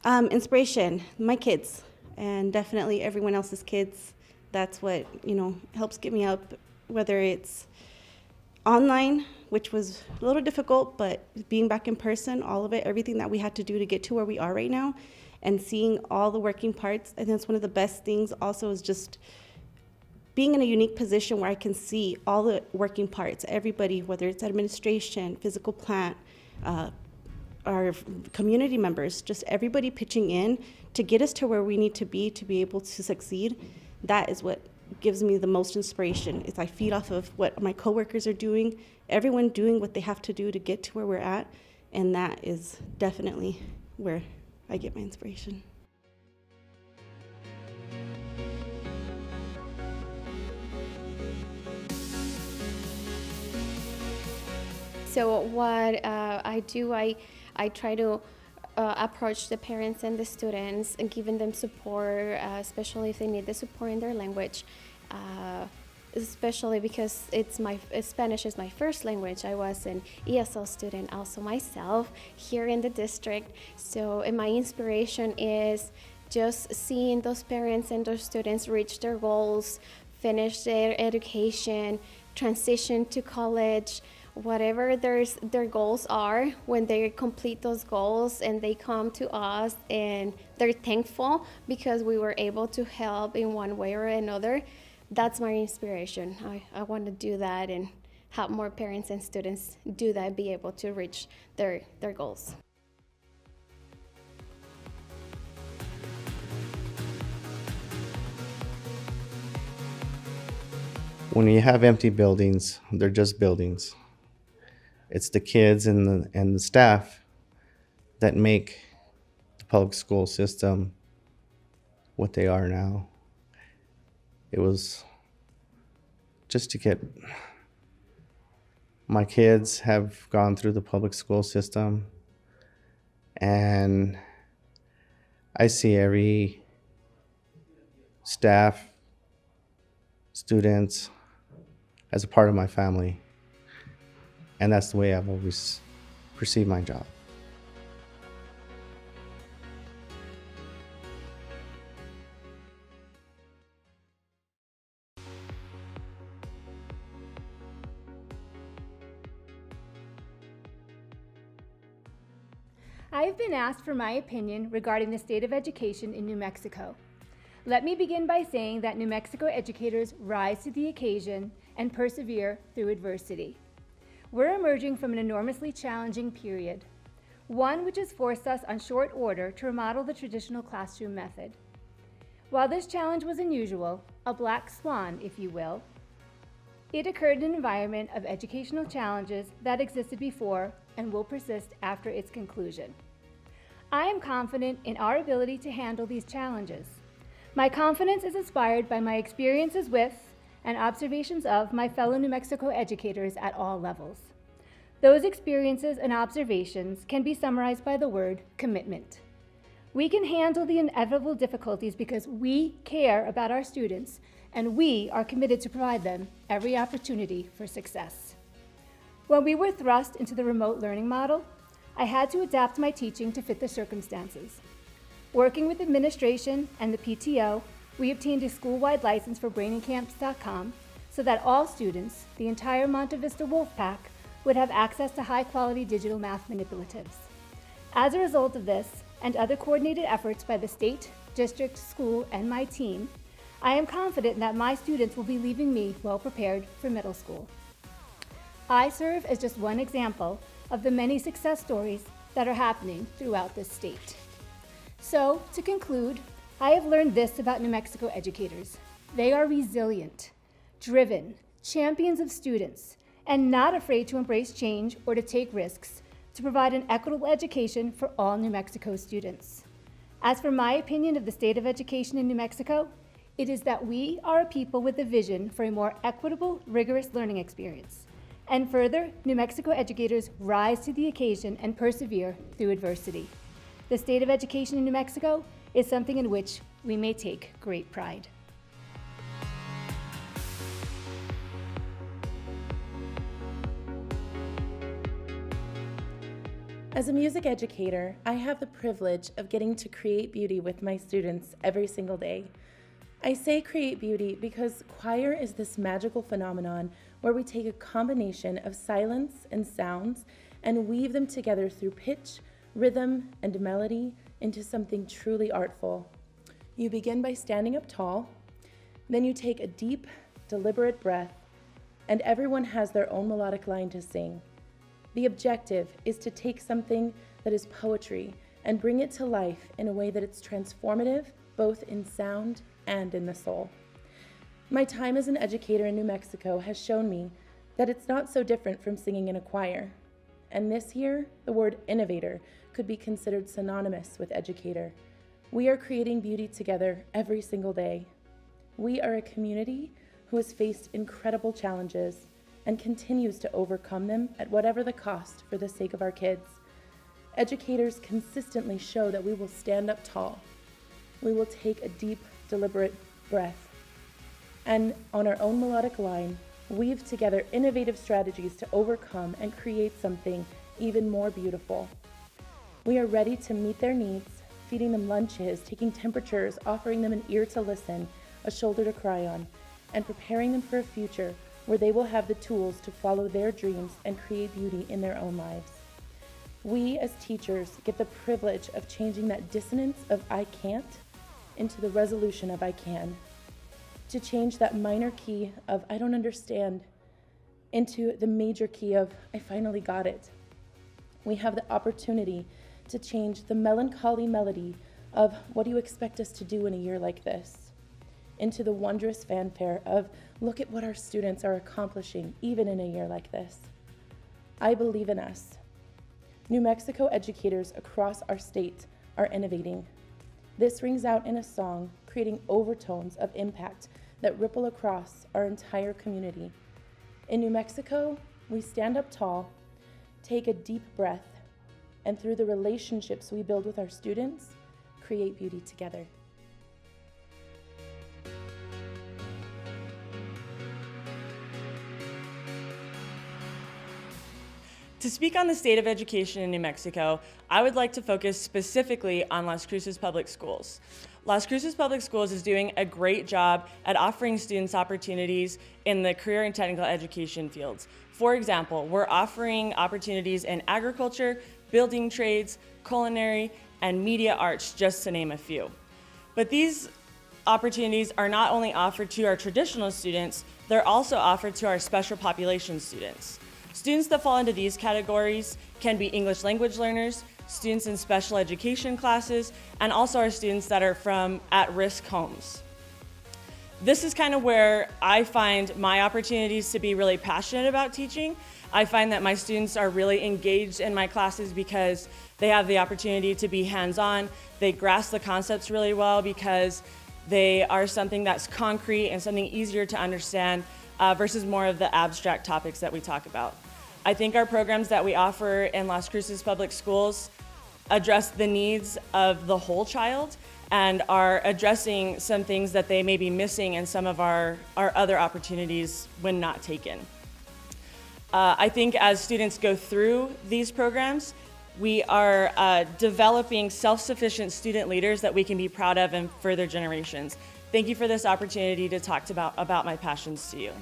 Inspiration, my kids, and definitely everyone else's kids. That's what, helps get me up, whether it's online, which was a little difficult, but being back in person, all of it, everything that we had to do to get to where we are right now, and seeing all the working parts. I think that's one of the best things also is just being in a unique position where I can see all the working parts, everybody, whether it's administration, physical plant, our community members, just everybody pitching in to get us to where we need to be able to succeed. That is what gives me the most inspiration. Is I feed off of what my coworkers are doing, everyone doing what they have to do to get to where we're at, and that is definitely where I get my inspiration. So what I do, I try to approach the parents and the students and giving them support, especially if they need the support in their language. Especially because Spanish is my first language. I was an ESL student also myself here in the district. So and my inspiration is just seeing those parents and those students reach their goals, finish their education, transition to college, whatever their goals are. When they complete those goals and they come to us and they're thankful because we were able to help in one way or another, that's my inspiration. I want to do that and help more parents and students do that, be able to reach their goals. When you have empty buildings, they're just buildings. It's the kids and the staff that make the public school system what they are now. It was just to get my kids have gone through the public school system, and I see every staff, students as a part of my family. And that's the way I've always perceived my job. I have been asked for my opinion regarding the state of education in New Mexico. Let me begin by saying that New Mexico educators rise to the occasion and persevere through adversity. We're emerging from an enormously challenging period, one which has forced us on short order to remodel the traditional classroom method. While this challenge was unusual, a black swan, if you will, it occurred in an environment of educational challenges that existed before and will persist after its conclusion. I am confident in our ability to handle these challenges. My confidence is inspired by my experiences with and observations of my fellow New Mexico educators at all levels. Those experiences and observations can be summarized by the word commitment. We can handle the inevitable difficulties because we care about our students and we are committed to provide them every opportunity for success. When we were thrust into the remote learning model, I had to adapt my teaching to fit the circumstances. Working with administration and the PTO, we obtained a school-wide license for braininCamps.com so that all students, the entire Monte Vista Wolfpack, would have access to high-quality digital math manipulatives. As a result of this, and other coordinated efforts by the state, district, school, and my team, I am confident that my students will be leaving me well prepared for middle school. I serve as just one example of the many success stories that are happening throughout this state. So, to conclude, I have learned this about New Mexico educators. They are resilient, driven, champions of students, and not afraid to embrace change or to take risks to provide an equitable education for all New Mexico students. As for my opinion of the state of education in New Mexico, it is that we are a people with a vision for a more equitable, rigorous learning experience. And further, New Mexico educators rise to the occasion and persevere through adversity. The state of education in New Mexico is something in which we may take great pride. As a music educator, I have the privilege of getting to create beauty with my students every single day. I say create beauty because choir is this magical phenomenon where we take a combination of silence and sounds and weave them together through pitch, rhythm, and melody into something truly artful. You begin by standing up tall, then you take a deep, deliberate breath, and everyone has their own melodic line to sing. The objective is to take something that is poetry and bring it to life in a way that it's transformative, both in sound and in the soul. My time as an educator in New Mexico has shown me that it's not so different from singing in a choir. And this year, the word innovator could be considered synonymous with educator. We are creating beauty together every single day. We are a community who has faced incredible challenges and continues to overcome them at whatever the cost for the sake of our kids. Educators consistently show that we will stand up tall. We will take a deep, deliberate breath. And on our own melodic line, weave together innovative strategies to overcome and create something even more beautiful. We are ready to meet their needs, feeding them lunches, taking temperatures, offering them an ear to listen, a shoulder to cry on, and preparing them for a future where they will have the tools to follow their dreams and create beauty in their own lives. We as teachers get the privilege of changing that dissonance of I can't into the resolution of I can. To change that minor key of I don't understand into the major key of I finally got it. We have the opportunity to change the melancholy melody of what do you expect us to do in a year like this into the wondrous fanfare of look at what our students are accomplishing even in a year like this. I believe in us. New Mexico educators across our state are innovating. This rings out in a song, creating overtones of impact that ripple across our entire community. In New Mexico, we stand up tall, take a deep breath, and through the relationships we build with our students, create beauty together. To speak on the state of education in New Mexico, I would like to focus specifically on Las Cruces Public Schools. Las Cruces Public Schools is doing a great job at offering students opportunities in the career and technical education fields. For example, we're offering opportunities in agriculture, building trades, culinary, and media arts, just to name a few. But these opportunities are not only offered to our traditional students, they're also offered to our special population students. Students that fall into these categories can be English language learners, students in special education classes, and also our students that are from at-risk homes. This is kind of where I find my opportunities to be really passionate about teaching. I find that my students are really engaged in my classes because they have the opportunity to be hands-on. They grasp the concepts really well because they are something that's concrete and something easier to understand versus more of the abstract topics that we talk about. I think our programs that we offer in Las Cruces Public Schools address the needs of the whole child and are addressing some things that they may be missing in some of our other opportunities when not taken. I think as students go through these programs, we are developing self-sufficient student leaders that we can be proud of in further generations. Thank you for this opportunity to talk about my passions to you.